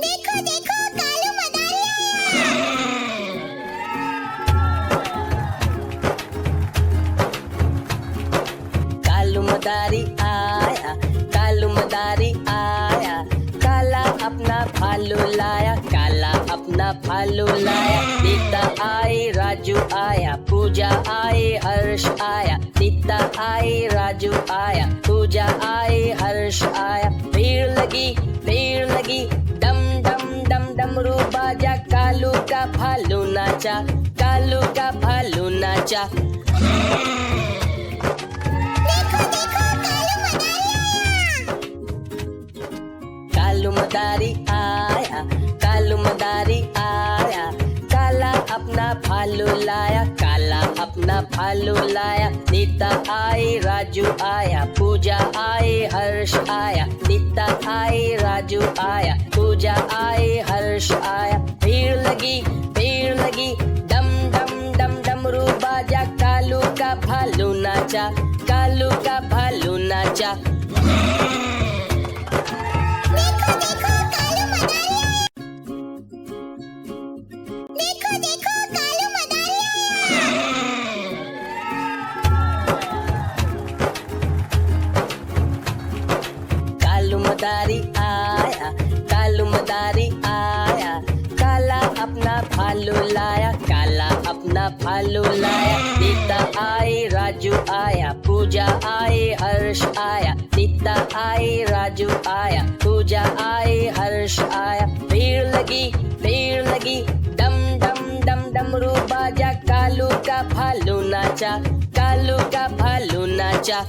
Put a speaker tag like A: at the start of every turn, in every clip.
A: देखो देखो कालू मदारी
B: कालू मदारी आया, कालू मदारी आया, काला अपना भालू लाया, काला अपना भालू लाया। नीता आई, राजू आया, पूजा आई, हर्ष आया। नीता आई, राजू आया, पूजा आई, हर्ष आया। भीड़ लगी, डम डम डम डमरू बाजा, कालू का भालू नाचा, कालू का भालू नाचा। कालू मदारी आया, कालू मदारी आया, काला अपना भालू लाया, काला अपना भालू लाया। नीता आई, राजू आया, पूजा आई, हर्ष आया। नीता आई, राजू आया, पूजा आई, हर्ष आया। भीड़ लगी, डम डम डम डमरू बाजा, कालू का भालू नाचा, कालू का भालू नाचा।
A: देखो देखो कालू मदारी
B: कालू मदारी आया, कालू मदारी आया, काला अपना भालू लाया, काला अपना भालू लाया। नीता आई, राजू आया, पूजा आई, हर्ष आया। नीता आई, राजू आया, पूजा आई, हर्ष आया। भीड़ लगी, डम डम डम डमरू बाजा, कालू का भालू नाचा, कालू का भालू नाचा।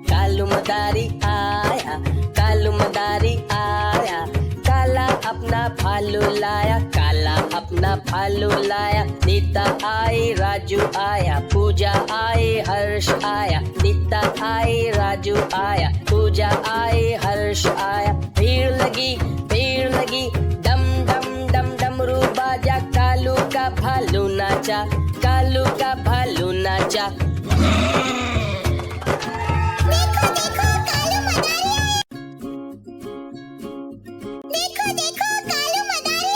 B: कालू मदारी आया, कालू मदारी आया, काला अपना भालू लाया, काला अपना भालू लाया। नीता आई, राजू आया, पूजा आई, हर्ष आया। नीता आई, राजू आया, पूजा आई, हर्ष आया। भीड़ लगी, डम डम डम डमरू बाजा, कालू का भालू नाचा, कालू का भालू नाचा।
A: देखो देखो कालू मदारी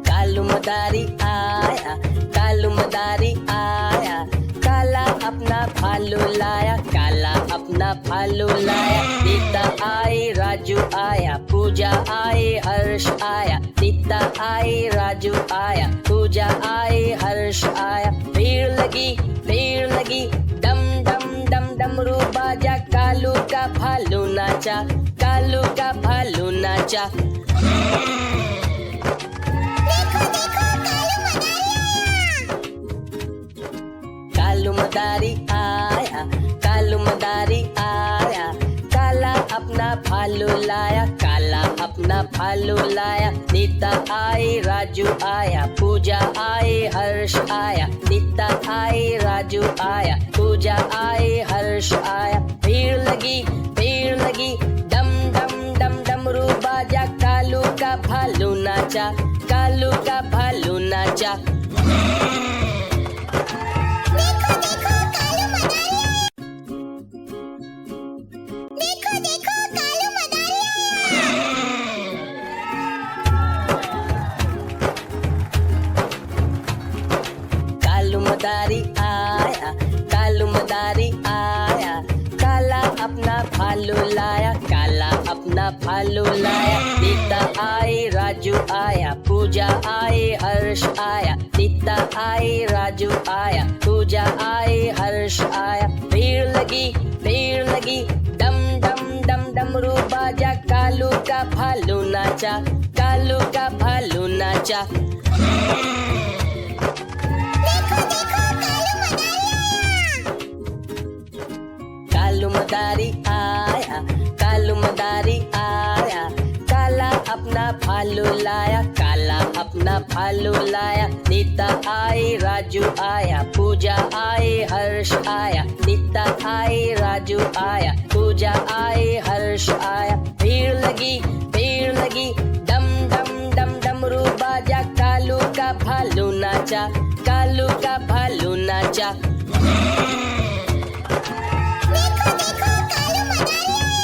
B: कालू मदारी आया, कालू मदारी आया, काला अपना भालू लाया, काला अपना भालू लाया। नीता आई, राजू आया, पूजा आई, हर्ष आया। नीता आई, राजू आया, पूजा आई, हर्ष आया। भीड़ लगी, डम डम डम डमरू बाजा, कालू का भालू नाचा, कालू का भालू नाचा। कालू मदारी आया, कालू मदारी आया, काला अपना भालू लाया, काला अपना भालू लाया। नीता आई, राजू आया, पूजा आई, हर्ष आया। नीता आई, राजू आया, पूजा आई, हर्ष आया। भीड़ लगी, डम डम डम डमरू बाजा, कालू का भालू नाचा, कालू का भालू नाचा।
A: देखो देखो कालू मदारी
B: कालू मदारी आया, कालू मदारी आया, काला अपना भालू लाया, काला अपना भालू लाया। नीता आई, राजू आया, पूजा आई, हर्ष आया। नीता आई, राजू आया, पूजा आई, हर्ष आया। भीड़ लगी, डम डम डम डमरू बाजा, कालू का भालू नाचा, कालू का भालू नाचा। कालू मदारी आया, कालू मदारी आया, काला अपना भालू लाया, काला अपना भालू लाया। नीता आई, राजू आया, पूजा आई, हर्ष आया। नीता आई, राजू आया, पूजा आई, हर्ष आया। भीड़ लगी, डम डम डम डमरू बाजा, कालू का भालू नाचा, कालू का भालू नाचा।
A: देखो देखो कालू मदारी आया।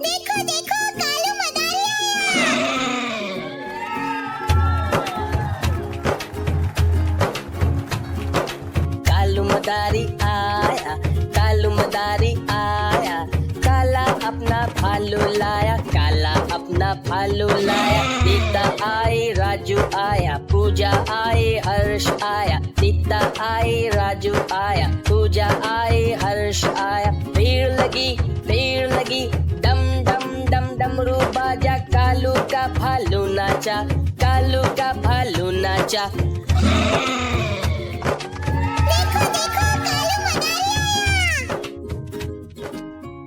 A: देखो देखो कालू मदारी आया।
B: कालू मदारी आया, कालू मदारी आया, काला अपना भालू लाया, काला अपना भालू लाया। नीता आई, राजू आया, पूजा आई, हर्ष आया। नीता आई, राजू आया, पूजा आई, हर्ष आया। भीड़ लगी, डम डम डम डमरू बाजा, कालू का भालू नाचा, कालू का भालू नाचा।
A: देखो देखो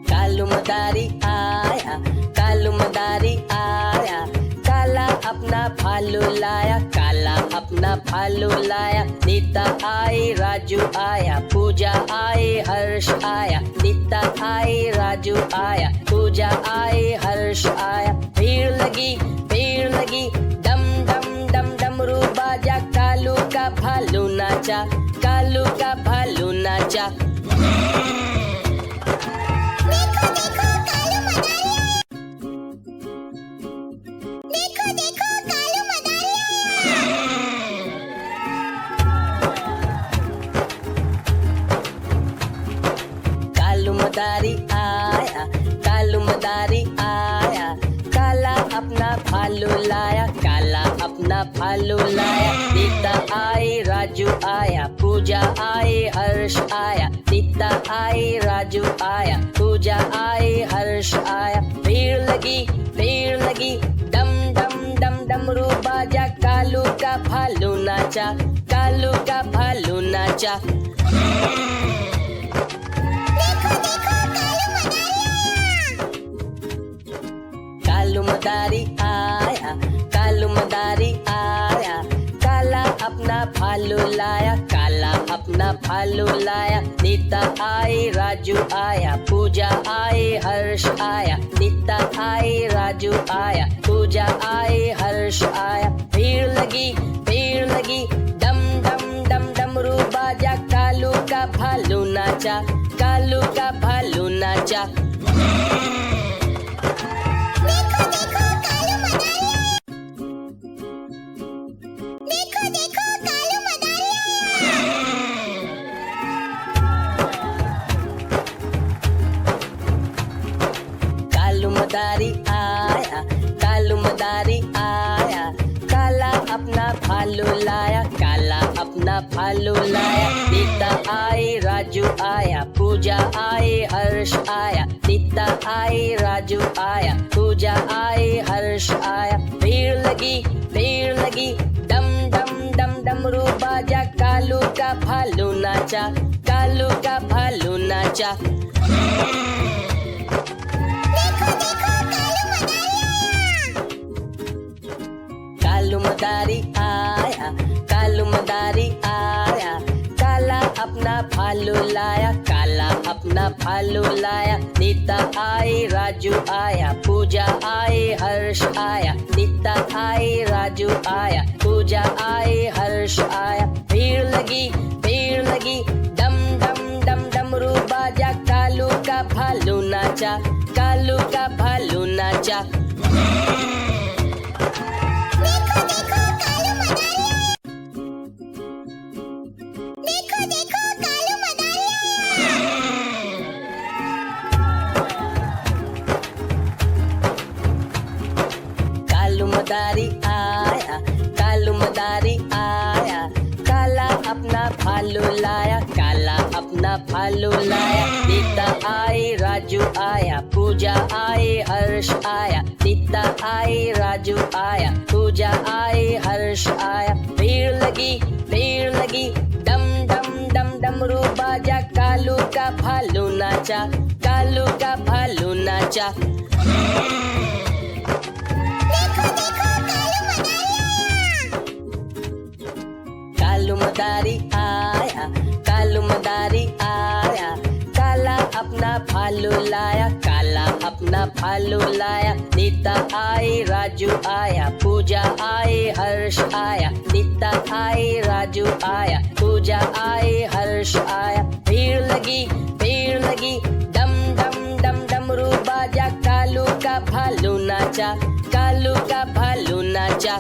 A: कालू मदारी आया।
B: कालू मदारी आया, कालू मदारी आया, काला अपना भालू लाया, काला अपना भालू लाया। नीता आई, राजू आया, पूजा आई, हर्ष आया। नीता आई, राजू आया, पूजा आई, हर्ष आया। भीड़ लगी, डम डम डम डमरू बाजा, कालू का भालू नाचा, कालू का भालू नाचा।
A: देखो देखो कालू मदारी आया। देखो देखो कालू मदारी आया।
B: कालू मदारी आया, कालू मदारी आया, काला अपना भालू लाया, काला अपना भालू लाया। नीता आई, राजू आया, पूजा आई, हर्ष आया। नीता आई, राजू आया, पूजा आई, हर्ष आया। भीड़ लगी, डम डम डम डमरू बाजा, कालू का भालू नाचा, कालू का भालू नाचा।
A: देखो देखो कालू मदारी आया।
B: कालू मदारी आया, कालू मदारी आया, काला अपना भालू लाया, काला अपना भालू लाया। नीता आई, राजू आया, पूजा आई, हर्ष आया। नीता आई, राजू आया, पूजा आई, हर्ष आया। भीड़ लगी, डम डम डम डमरू बाजा, कालू का भालू नाचा, कालू का भालू नाचा।
A: देखो देखो कालू मदारी आया। देखो देखो कालू मदारी आया।
B: कालू मदारी आया, कालू मदारी आया, काला अपना भालू लाया, काला अपना भालू लाया। नीता आई, राजू आया, पूजा आई, हर्ष आया। नीता आई, राजू आया, पूजा आई, हर्ष आया। भीड़ लगी, डम डम डम डमरू बाजा, कालू का भालू नाचा, कालू का भालू नाचा।
A: देखो देखो कालू मदारी आया।
B: कालू मदारी आया, कालू मदारी आया, काला अपना भालू लाया, काला अपना भालू लाया। नीता आई, राजू आया, पूजा आई, हर्ष आया। नीता आई, राजू आया, पूजा आई, हर्ष आया। भीड़ लगी, डम डम डम डमरू बाजा, कालू का भालू नाचा, कालू का भालू नाचा।
A: देखो देखो कालू मदारी आया। देखो देखो कालू मदारी आया।
B: कालू मदारी आया, कालू मदारी आया, काला अपना भालू लाया, काला अपना भालू लाया। नीता आई, राजू आया, पूजा आई, हर्ष आया। नीता आई, राजू आया, पूजा आई, हर्ष आया। भीड़ लगी, डम डम डम डमरू बाजा, कालू का भालू नाचा, कालू का भालू नाचा।
A: देखो देखो कालू मदारी आया।
B: कालू मदारी आया, काला अपना भालू लाया, काला अपना भालू लाया। नीता आई, राजू आया, पूजा आई, हर्ष आया, नीता आई, राजू आया, पूजा आई, हर्ष आया। भीड़ लगी, डम डम डम डमरू बाजा, कालू का भालू नाचा, कालू का भालू नाचा।